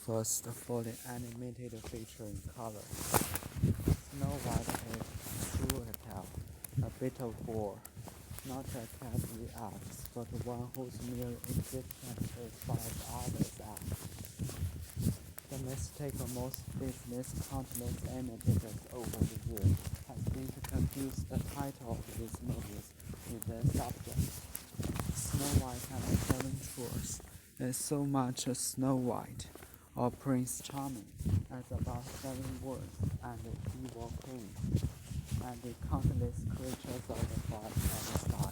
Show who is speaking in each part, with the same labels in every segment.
Speaker 1: first fully animated feature in color. Snow White is true a tale, a bit of gore, not a cat reacts, but one whose mere existence inspires others acts. The mistake of most business countless imitators over the years has been to confuse the title of these movies with their subject. Snow White and the Seven Dwarfs is so much a Snow White or Prince Charming as about 7 words and the evil queen, and the countless creatures of the forest and the sky,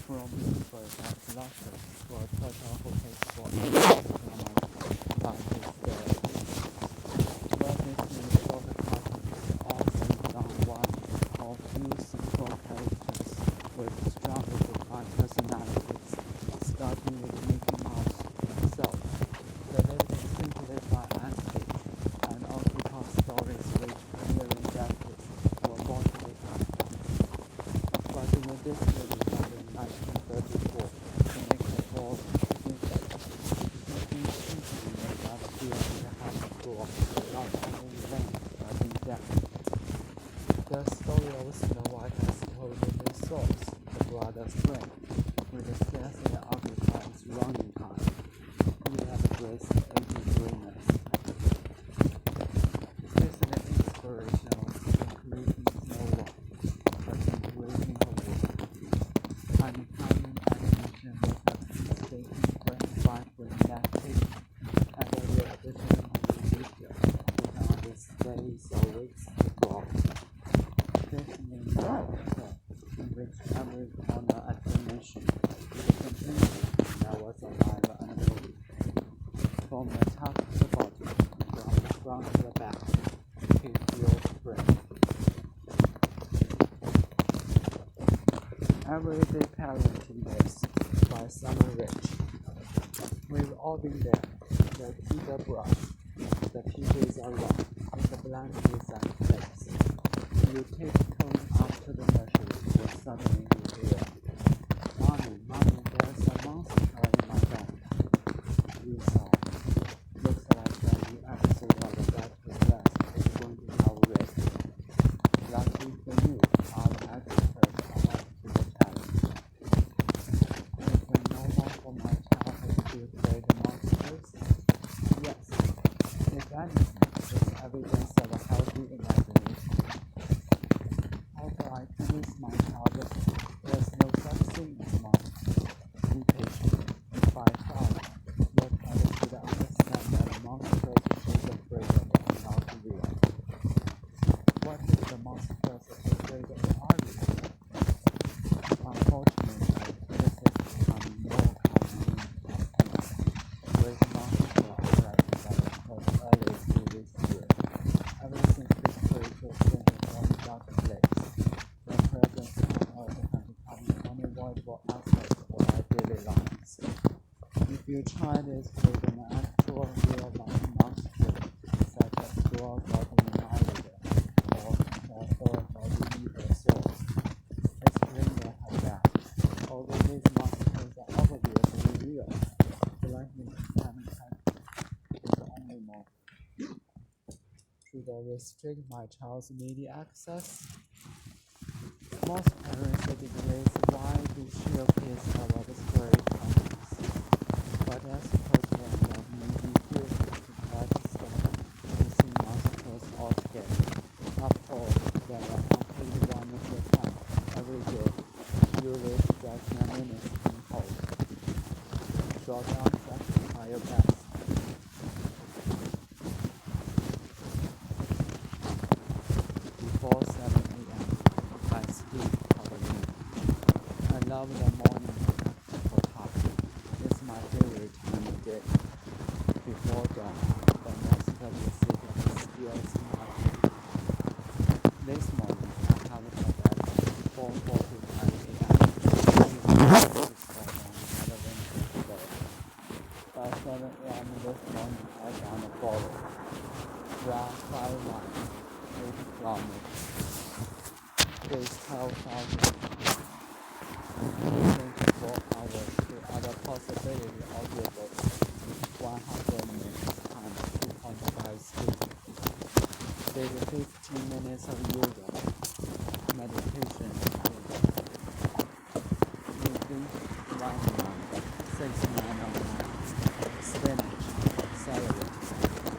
Speaker 1: from bluebirds and flushes to a turtle who takes for but is dead. Walt Disney's short cartoons often done one or few simple characters with strongly defined personalities, starting with Mickey Mouse himself. The lived simply by instinct, and also tell stories which clearly justice were bodily actions. But in the Disney decided in 1934 to make the world insect, he instinctively made that appear in the happy school, not only revenge but in death. The story of Snow White has told the source, the brother's friend, with the scarcely occupies running time. He elaborates 80 dreamers. This is the inspiration of creating Snow White, but in creating her world. And Italian animation was a painstaking quest with that tape, and a real addition of the video, which on these days or weeks to grow. Disney character in which every corner and dimension is a continuum that was alive and moving. From the top to the bottom, from the front to the back, he feels free. Everyday parenting is by Summer Rich. We've all been there. The Peter brush, the PJs are wrong, and the blankets and plates. You take tone up to the nursery, when suddenly you hear, Mommy, there's a monster in my bed. You saw. Looks like the new episode of the Back to the West is going to have red. Lucky for you, our experts are up to the challenge. Is it normal for my childhood to afraid of monsters? Yes. If anything, it's evidence of a healthy imagination. Although I convince my child that there's no such thing as monsters. Be patient. If I try, your child should understand that a monster she's afraid of is not real. What if the monsters afraid of are real? Unfortunately, this is becoming more common in Japan. Great monster already that occurred early this year. Ever since this creature came from the dark place, the presence on Earth has become an unavoidable aspect of our daily lives. If your child is with an actual real-life monster, such as Dora Godwin Alligator or the evil soul, explain that her death. Although these monsters are obviously real, the lightning can is the only more. Should I restrict my child's media access? Most parents debate why they share kids about the scary topics. But I suppose that maybe few try to stop using monsters altogether. After all, there are only 1 every year. You raise just 9 minutes in hold. Short answer, try your best. Before 7 a.m., I sleep for the noon. I love the morning for talking. It's my favorite time of day. Before dawn, the monster will sit and steal my food. This morning, I have a bed at 4:45 a.m. By 7 a.m. this morning, I done the following. Run 5 miles, 8 kilometers. Days 12,000. 24 hours to other possibility of your 100 minutes time did 15 minutes of yoga, meditation, eating 6909, spinach, celery,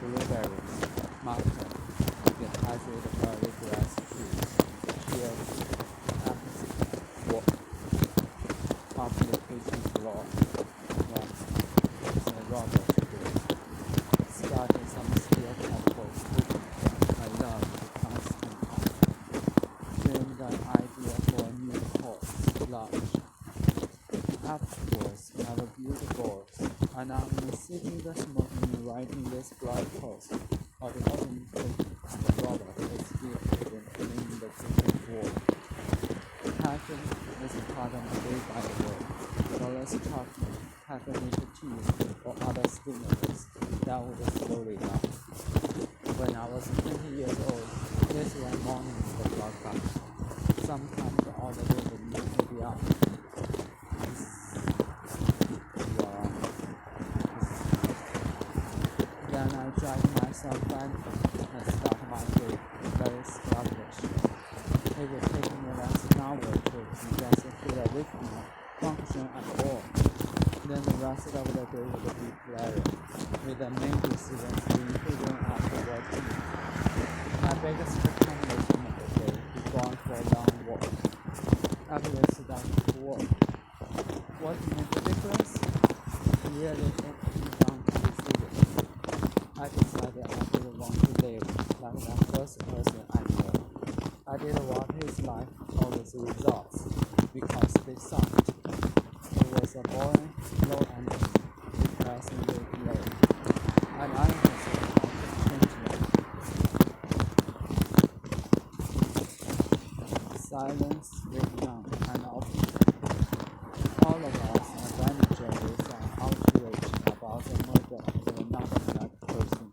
Speaker 1: blueberries, mustard, dehydrated barley grass juice, chia seed, apples, walk, application floor, rice, Robert Grace. Starting some steel chemicals I love the constant hunt. Dreamed an idea for a new course, lunch. Afterwards, never built goals, and I'm sitting this morning writing this blog post. But it wasn't quick, and Robert is still hidden in the kitchen wall. Passion is part of my day by the way, so let's talk caffeinated teas or other stimulants that would slow it down. When I was 20 years old, this one morning the clock back. Sometimes all the day would make me be up. Then I drive myself back and start my day very sluggish. It would take me less an hour to just feel awake enough, function at all. Then the rest of the day would be blurry, with the main decisions being figuring out what to eat. My biggest determination of the day is going for a long walk. After I sit down to work, what made the difference? Really it came down to decisions. I decided I didn't want to live like the first person I know. I didn't want his life or his results because they sucked. It was a boring, low energy, depressingly low. And I was about to change it. Silence with young and open. All of us are vandalism and outrage about the murder of another black person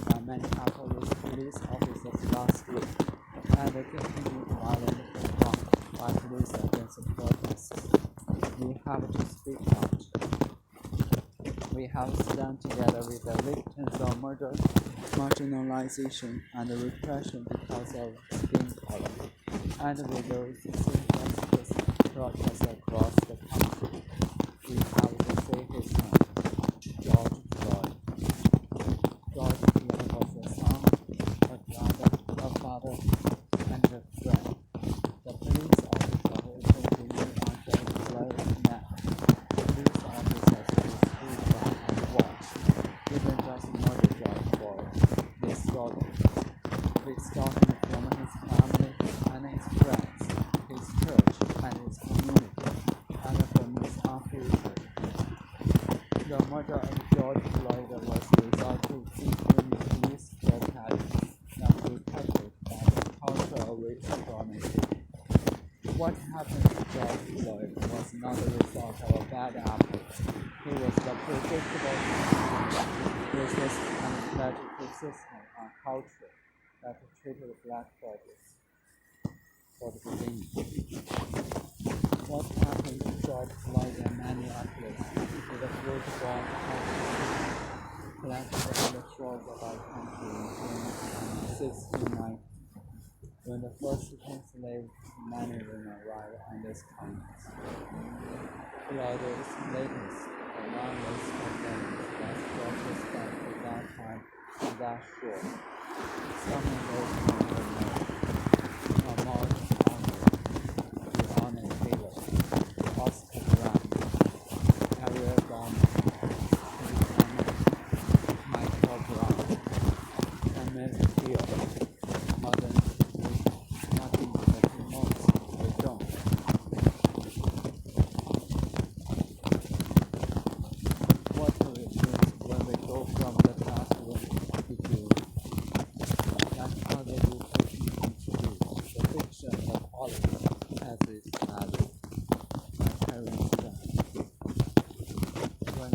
Speaker 1: by Minneapolis police officers last week, and the continued violent attack by police against the protesters. We have to speak out. We have to stand together with the victims of murder, marginalization, and repression because of skin color, and with those same justice protests across the country. We have to say his name, George Floyd. George Floyd was a son, a brother, a father, and a friend. The police officer who continued on George Floyd's neck. Police officers who stood by and watched didn't just murder George Floyd, they stole him. They stole him from his family and his friends, his church and his community, and from his own future. The murder of George Floyd was the result of different police brutality that protected by the culture of white supremacy. What happened to George Floyd was not the result of a bad apple. He was the predictable racist and political system and culture that treated black bodies for the beginning. What happened to George Floyd in Minneapolis with a fruit-born planted on the shores of our country in 1690, when the first enslaved men and women arrived on this continent. Floyd's latest, the longest event was George's death at that time on that shore. Some of those men were known. A more Breonna Taylor, Oscar Grant, Ariel Garner, Michael Brown, Emmett Till, Martin Luther King were gone. What do we do when we go from the classroom to do? That's how the education comes to do. The fiction of Oliver has its value. My parents died. When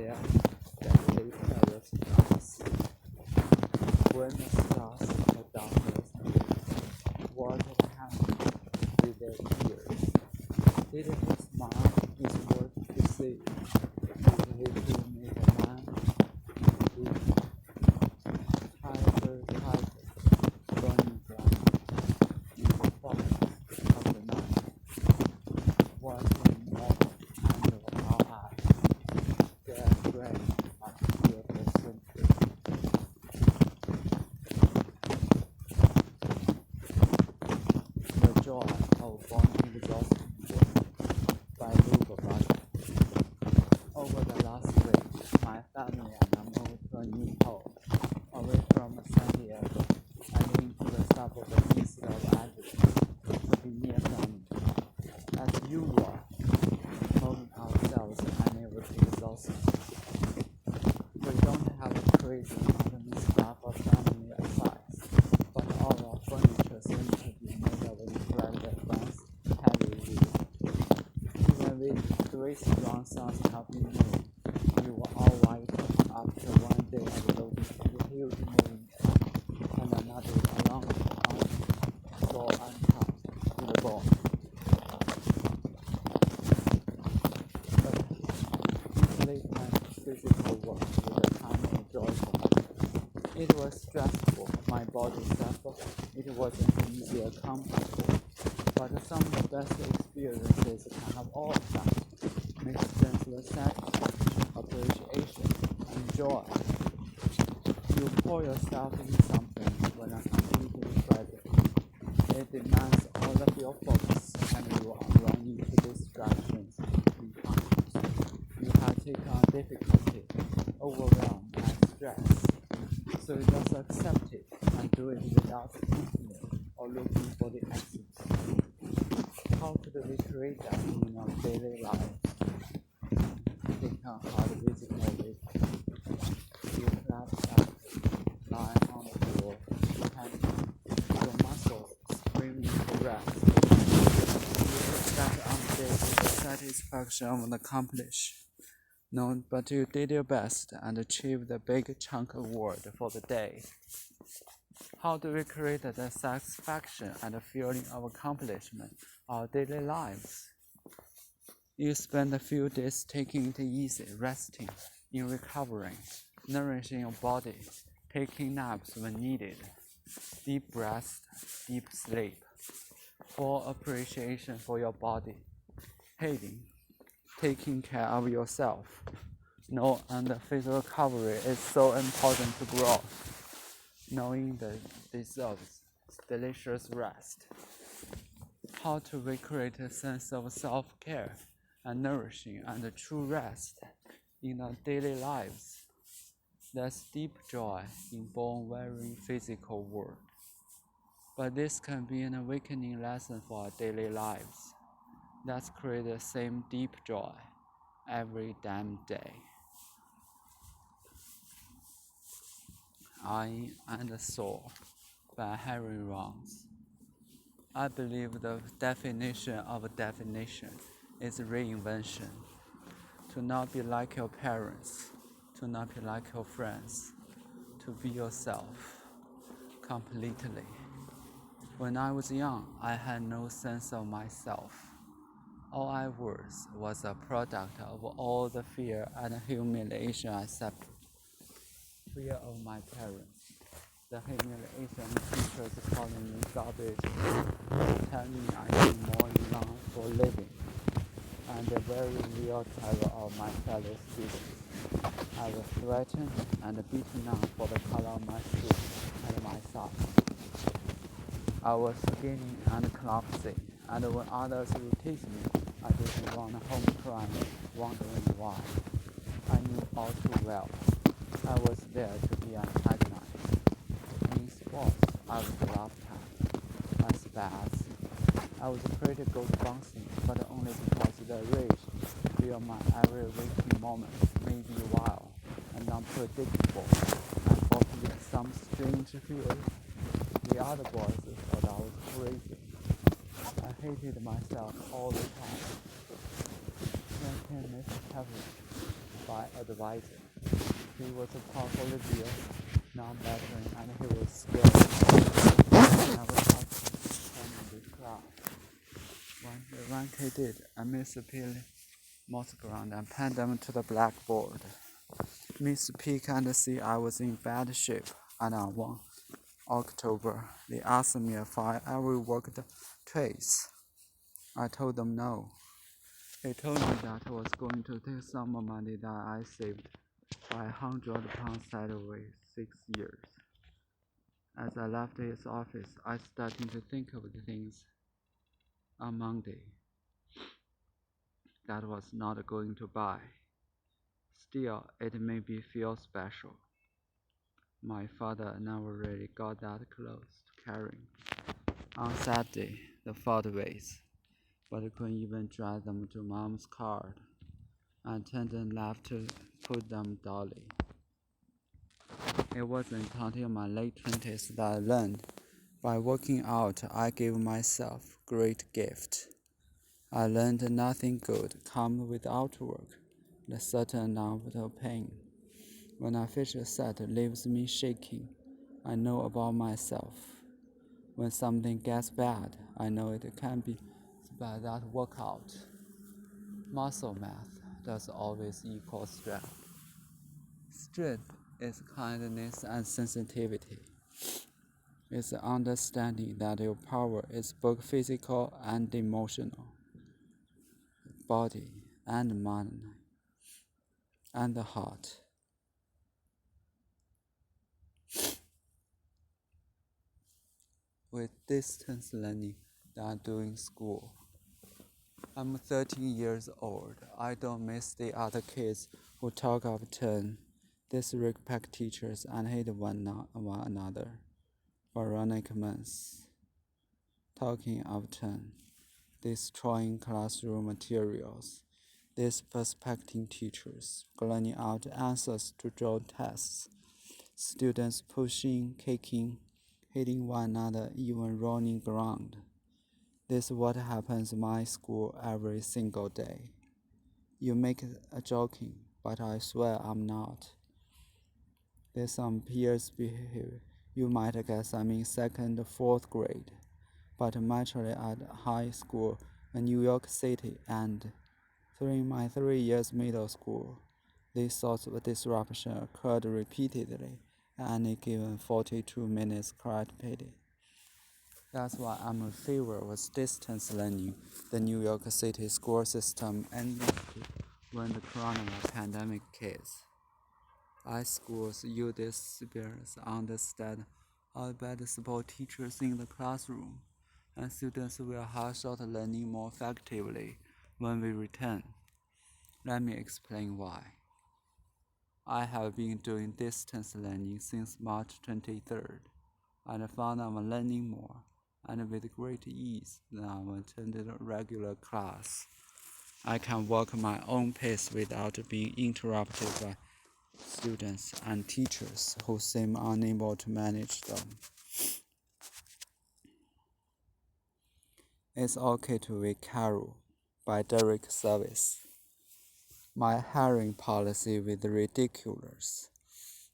Speaker 1: there that lay terrors from sea. When the stars of darkness what had happened with their ears. Did his mind is worth to see? Did he make a man? Tiger, burning bright in the forest of the night. What a mortal kind of our eyes, their brain must be a century. The joy of born exhausting work by Luke Brother. Over the last week, my family and I moved to a new home, away from San Diego and into the suburbs east of Athens, to be near family. As usual, moving ourselves unable to exhaust. We don't have a crazy modern stuff of family size, but all our furniture seems to be made of incredibly advanced, heavy wood. Even with 3 strong sons helping me, we were all wiped after one day of loading a huge moving truck and another along the so uncut to the bone. But each late-night physical work was a time of joy. It was stressful, my body suffered, it wasn't easy or comfortable. But some of the best experiences can have all of that. Makes sense with satisfaction, appreciation, and joy. You pour yourself in something when a completely present. It demands all of your focus, and you are running into distractions behind. You have taken on difficulty, overwhelm, and stress. So you just accept it and do it without thinking or looking for the exit. How could we create that in our daily life? Think on hard physical labor. You collapse out, lie on the floor, and your muscles screaming for rest. You expect on the day the satisfaction of the accomplish. No, but you did your best and achieved the big chunk award for the day. How do we create the satisfaction and the feeling of accomplishment in our daily lives? You spend a few days taking it easy, resting, in recovering, nourishing your body, taking naps when needed, deep rest, deep sleep, full appreciation for your body, hating, taking care of yourself. No, and the physical recovery is so important to growth. Knowing that deserves delicious rest. How to recreate a sense of self-care and nourishing and true rest in our daily lives. There's deep joy in born very physical world. But this can be an awakening lesson for our daily lives. Let's create the same deep joy every damn day. I and the Soul by Harry Rounds. I believe the definition of a definition is reinvention. To not be like your parents, to not be like your friends, to be yourself completely. When I was young, I had no sense of myself. All I was a product of all the fear and humiliation I suffered. Fear of my parents, the humiliation teachers calling me garbage, telling me I need more enough for living, and the very real terror of my fellow students. I was threatened and beaten up for the color of my skin and my size. I was skinny and clumsy, and when others would tease me, I didn't run home crying, wondering why. I knew all too well. I was there to be antagonized. In sports, I was laughed at as bad. I was pretty good bouncing, but only because the rage beyond my every waking moment may be wild and unpredictable, and for me some strange fear. The other boys thought I was crazy. I hated myself all the time. Then came Mr. Coverage. by advisor. He was a powerful leader, non-veteran, and he was skilled. I was asked in the class. One kid did, I Miss P mouse ground and pinned them to the blackboard. Miss P can't see I was in bad shape, and on 1 October, they asked me if I ever worked twice. I told them no. He told me that I was going to take some money that I saved by £100 salary 6 years. As I left his office, I started to think of the things on Monday that was not going to buy. Still, it made me feel special. My father never really got that close to caring. On Saturday, the food ways, but I couldn't even drive them to Mom's car, and turned left to put them dolly. It wasn't until my late 20s that I learned, by working out, I gave myself great gift. I learned nothing good comes without work, and a certain amount of pain. When I finish a set, it leaves me shaking. I know about myself. When something gets bad, I know it can be by that workout. Muscle mass does always equal strength. Strength is kindness and sensitivity. It's the understanding that your power is both physical and emotional, body and mind, and the heart. With distance learning than doing school. I'm 13 years old. I don't miss the other kids who talk of turn, disrespect teachers, and hate one another. Veronica months. Talking of turn, destroying classroom materials, disrespecting teachers, learning out answers to draw tests, students pushing, kicking, hitting one another, even rolling ground. This is what happens in my school every single day. You make a joking, but I swear I'm not. There's some peers behavior. You might get some in 2nd or 4th grade, but naturally at high school in New York City and during my 3 years middle school, these sorts of disruption occurred repeatedly at any given 42 minutes class period. That's why I'm in favor of distance learning. The New York City school system ended when the corona pandemic hit. High schools use this experience understand how to better support teachers in the classroom, and students will have short learning more effectively when we return. Let me explain why. I have been doing distance learning since March 23rd, and found I'm learning more and with great ease than I attended a regular class. I can walk my own pace without being interrupted by students and teachers who seem unable to manage them. It's okay to be Carol by Derek Service. My hiring policy was ridiculous.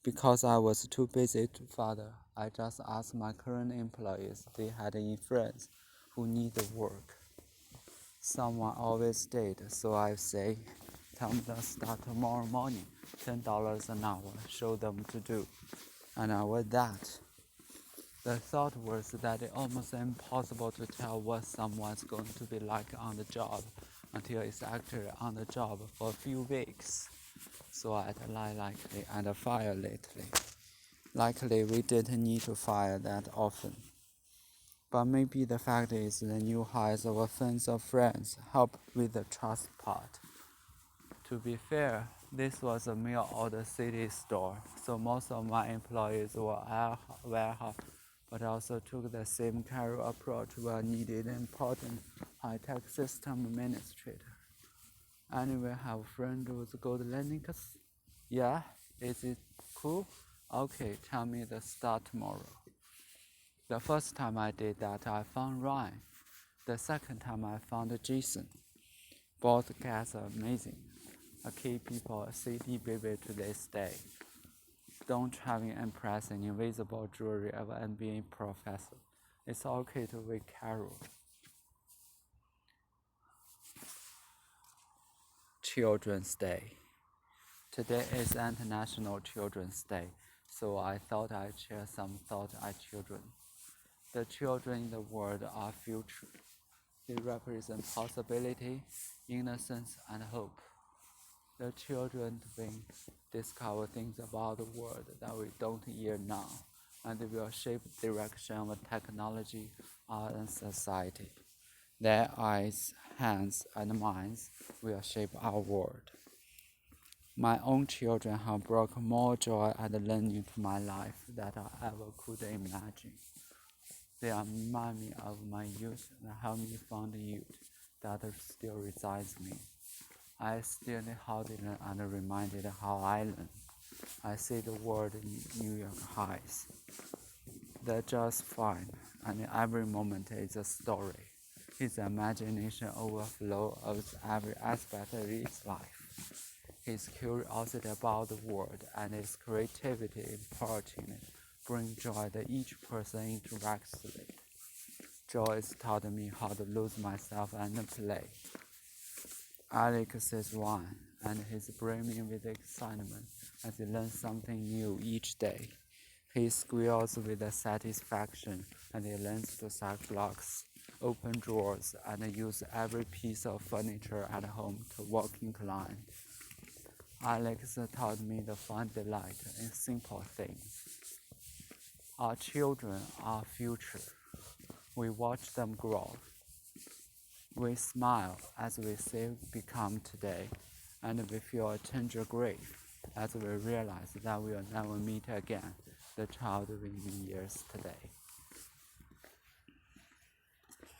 Speaker 1: Because I was too busy to father, I just asked my current employees if they had any friends who needed work. Someone always did, so I say, tell them to start tomorrow morning, $10 an hour, show them to do. And I was that. The thought was that it's almost impossible to tell what someone's going to be like on the job until it's actually on the job for a few weeks. So I'd lie likely and fire lately. Likely we didn't need to fire that often. But maybe the fact is the new hires of friends of friends help with the trust part. To be fair, this was a mail order city store, so most of my employees were warehouse, but also took the same career approach where needed important high-tech system administrator. Anyway, have a friend who's good Linux? Yeah, is it cool? Okay, tell me the start tomorrow. The first time I did that, I found Ryan. The second time I found Jason. Both guys are amazing. keep people city vivid to this day. Don't try to impress an invisible jewelry of an MBA professor. It's okay to be casual. Children's Day. Today is International Children's Day, so I thought I'd share some thoughts on children. The children in the world are future. They represent possibility, innocence, and hope. The children will discover things about the world that we don't yet know, and they will shape the direction of technology, art, and society. Their eyes, hands, and minds will shape our world. My own children have brought more joy and learning to my life than I ever could imagine. They remind me of my youth and help me find the youth that still resides in me. I still how they learn and reminded how I learn. I see the world in New York highs. They're just fine, and every moment is a story. His imagination overflows of every aspect of his life. His curiosity about the world and his creativity in approaching it bring joy that each person interacts with it. Joy has taught me how to lose myself and play. Alex is one, and he's brimming with excitement as he learns something new each day. He squeals with satisfaction, and he learns to stack blocks, open drawers, and use every piece of furniture at home to walk incline. Alex taught me to find delight in simple things. Our children are our future. We watch them grow. We smile as we see them become today, and we feel a tinge of grief as we realize that we will never meet again the child we knew years today.